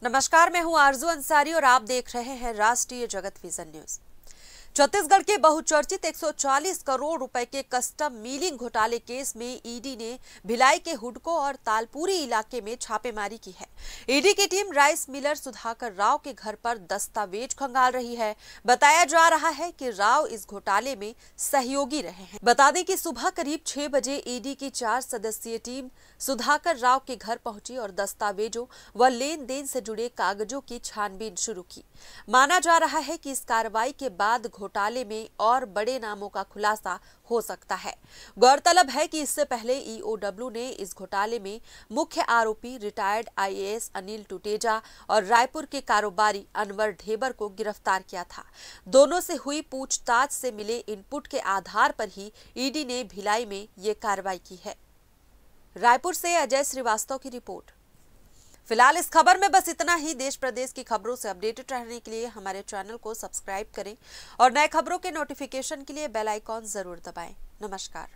नमस्कार, मैं हूं आरजू अंसारी और आप देख रहे हैं राष्ट्रीय जगत विजन न्यूज। छत्तीसगढ़ के बहुचर्चित 140 करोड़ रुपए के कस्टम मिलिंग घोटाले केस में ईडी ने भिलाई के हुडको और तालपुरी इलाके में छापेमारी की है। ईडी की team rice Miller Sudhakar Rao के घर पर दस्तावेज खंगाल रही है। बताया जा रहा है कि राव इस घोटाले में सहयोगी रहे हैं। बता दें कि सुबह करीब 6 बजे ईडी की 4 सदस्यीय टीम सुधाकर राव के घर पहुंची और दस्तावेजों व लेन देन से जुड़े कागजों की छानबीन शुरू की। माना जा रहा है कि इस कार्रवाई के बाद घोटाले में और बड़े नामों का खुलासा हो सकता है। गौरतलब है कि इससे पहले ईओडब्ल्यू ने इस घोटाले में मुख्य आरोपी रिटायर्ड आईएएस अनिल टुटेजा और रायपुर के कारोबारी अनवर ढेबर को गिरफ्तार किया था। दोनों से हुई पूछताछ से मिले इनपुट के आधार पर ही ईडी ने भिलाई में ये कार्रवाई की है। रायपुर से अजय श्रीवास्तव की रिपोर्ट। फिलहाल इस खबर में बस इतना ही। देश प्रदेश की खबरों से अपडेटेड रहने के लिए हमारे चैनल को सब्सक्राइब करें और नए खबरों के नोटिफिकेशन के लिए बेल आइकॉन जरूर दबाएं। नमस्कार।